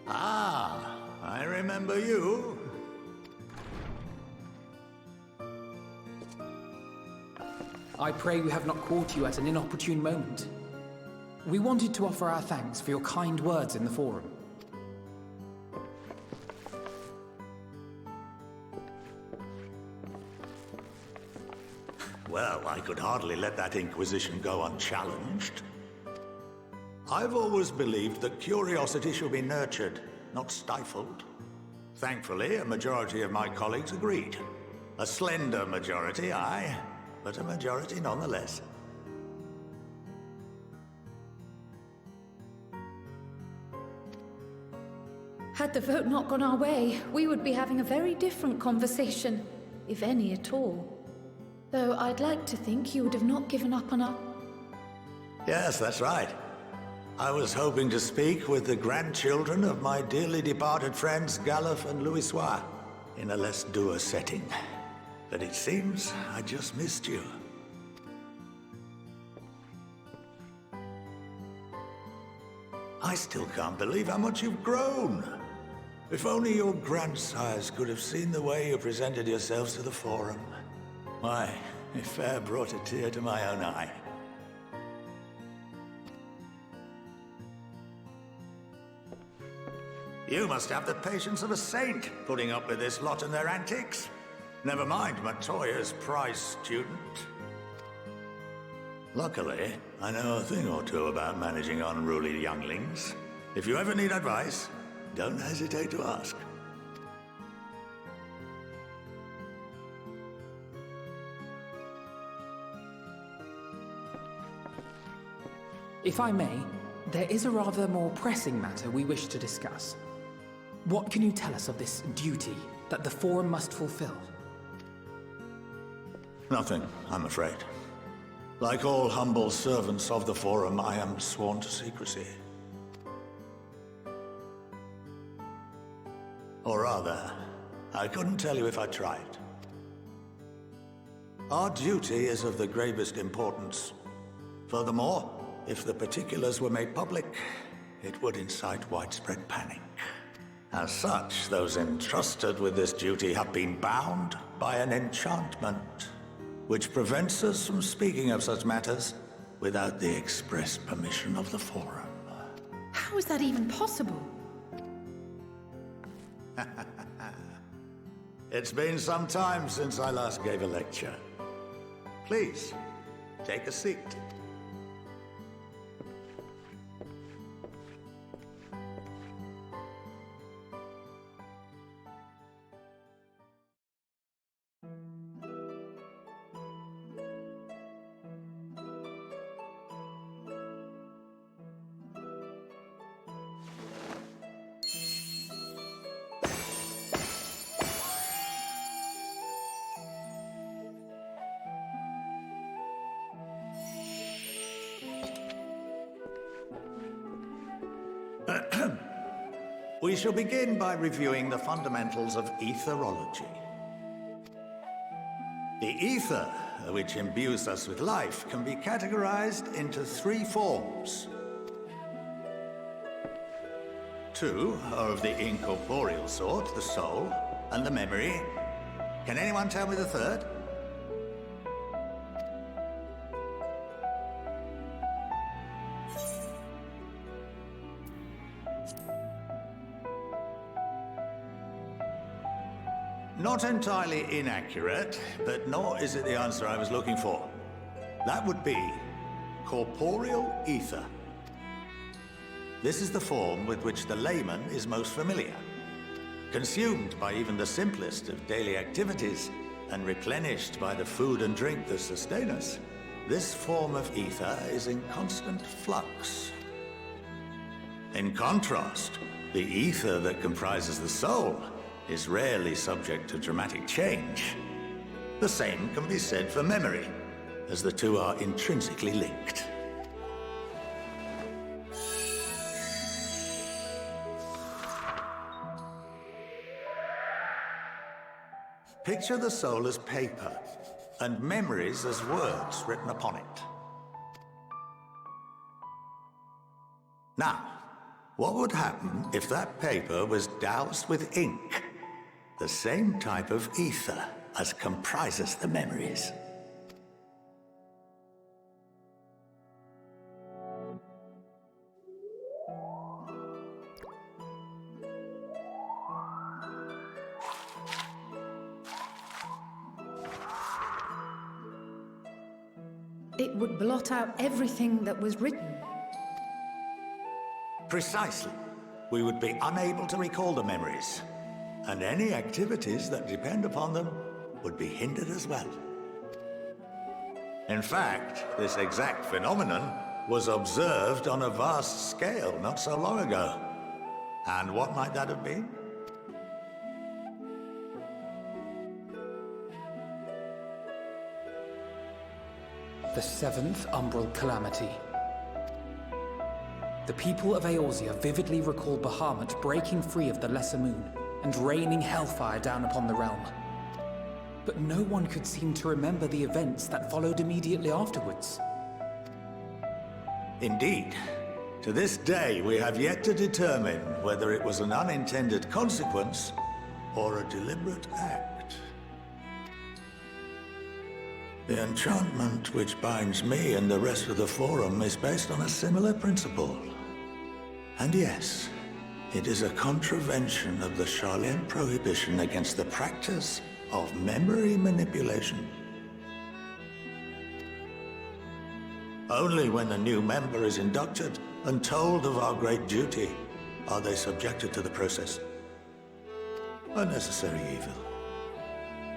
Ah, I remember you. I pray we have not caught you at an inopportune moment. We wanted to offer our thanks for your kind words in the forum. Well, I could hardly let that inquisition go unchallenged. I've always believed that curiosity should be nurtured, not stifled. Thankfully, a majority of my colleagues agreed. A slender majority, aye, but a majority nonetheless. Had the vote not gone our way, we would be having a very different conversation, if any at all. Though I'd like to think you would have not given up on us. Yes, that's right. I was hoping to speak with the grandchildren of my dearly departed friends Galuf and Louisoix in a less dour setting. But it seems I just missed you. I still can't believe how much you've grown. If only your grandsires could have seen the way you presented yourselves to the Forum. Why, it fair brought a tear to my own eye. You must have the patience of a saint, putting up with this lot and their antics. Never mind Matoya's prize student. Luckily, I know a thing or two about managing unruly younglings. If you ever need advice, Don't hesitate to ask. If I may, there is a rather more pressing matter we wish to discuss. What can you tell us of this duty that the Forum must fulfill? Nothing, I'm afraid. Like all humble servants of the Forum, I am sworn to secrecy. Or rather, I couldn't tell you if I tried. Our duty is of the gravest importance. Furthermore, if the particulars were made public, it would incite widespread panic. As such, those entrusted with this duty have been bound by an enchantment, which prevents us from speaking of such matters without the express permission of the Forum. How is that even possible? It's been some time since I last gave a lecture. Please, take a seat. We shall begin by reviewing the fundamentals of etherology. The ether, which imbues us with life, can be categorized into three forms. Two are of the incorporeal sort, the soul and the memory. Can anyone tell me the third? Not entirely inaccurate, but nor is it the answer I was looking for. That would be corporeal ether. This is the form with which the layman is most familiar. Consumed by even the simplest of daily activities, and replenished by the food and drink that sustain us, this form of ether is in constant flux. In contrast, the ether that comprises the soul is rarely subject to dramatic change. The same can be said for memory, as the two are intrinsically linked. Picture the soul as paper, and memories as words written upon it. Now, what would happen if that paper was doused with ink? The same type of ether as comprises the memories. It would blot out everything that was written. Precisely. We would be unable to recall the memories, and any activities that depend upon them would be hindered as well. In fact, this exact phenomenon was observed on a vast scale not so long ago. And what might that have been? The seventh umbral calamity. The people of Eorzea vividly recall Bahamut breaking free of the Lesser Moon and raining hellfire down upon the realm. But no one could seem to remember the events that followed immediately afterwards. Indeed. To this day, we have yet to determine whether it was an unintended consequence or a deliberate act. The enchantment which binds me and the rest of the Forum is based on a similar principle. And yes, it is a contravention of the Sharlayan prohibition against the practice of memory manipulation. Only when a new member is inducted and told of our great duty are they subjected to the process. A necessary evil.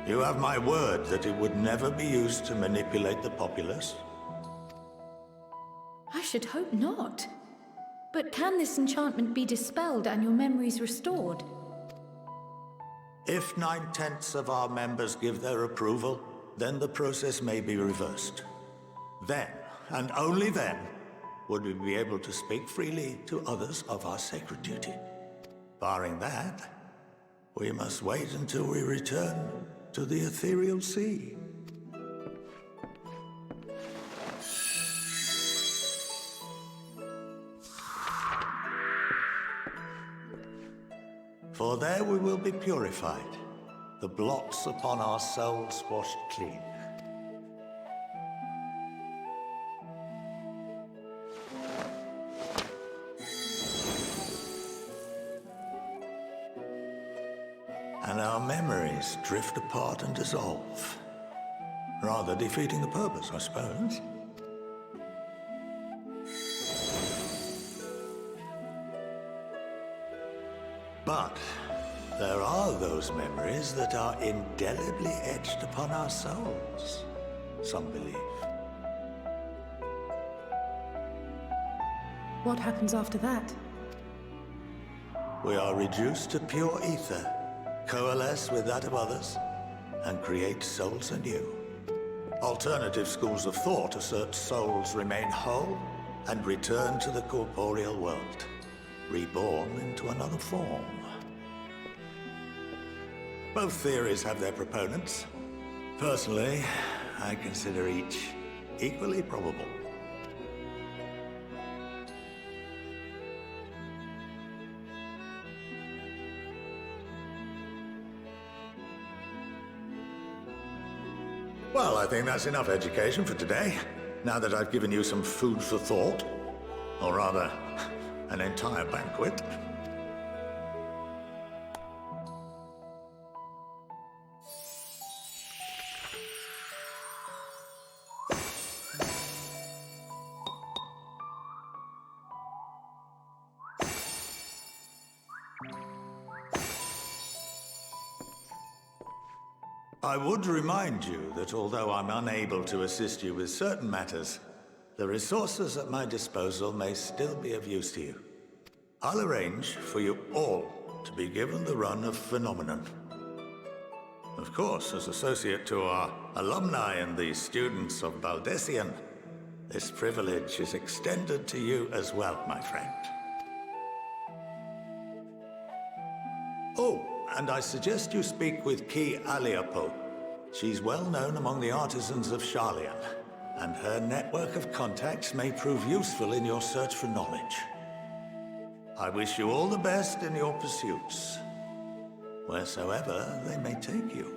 You have my word that it would never be used to manipulate the populace? I should hope not. But can this enchantment be dispelled and your memories restored? If 9/10 of our members give their approval, then the process may be reversed. Then, and only then, would we be able to speak freely to others of our sacred duty. Barring that, we must wait until we return to the ethereal sea. For there we will be purified, the blots upon our souls washed clean. And our memories drift apart and dissolve, rather defeating the purpose, I suppose. But there are those memories that are indelibly etched upon our souls, some believe. What happens after that? We are reduced to pure ether, coalesce with that of others, and create souls anew. Alternative schools of thought assert souls remain whole and return to the corporeal world, reborn into another form. Both theories have their proponents. Personally, I consider each equally probable. Well, I think that's enough education for today, now that I've given you some food for thought. Or rather, an entire banquet. I would remind you that although I'm unable to assist you with certain matters, the resources at my disposal may still be of use to you. I'll arrange for you all to be given the run of Phenomenon. Of course, as associate to our alumni and the students of Baldessian, this privilege is extended to you as well, my friend. Oh, and I suggest you speak with Ki Aliapo. She's well known among the artisans of Sharlayan, and her network of contacts may prove useful in your search for knowledge. I wish you all the best in your pursuits, wheresoever they may take you.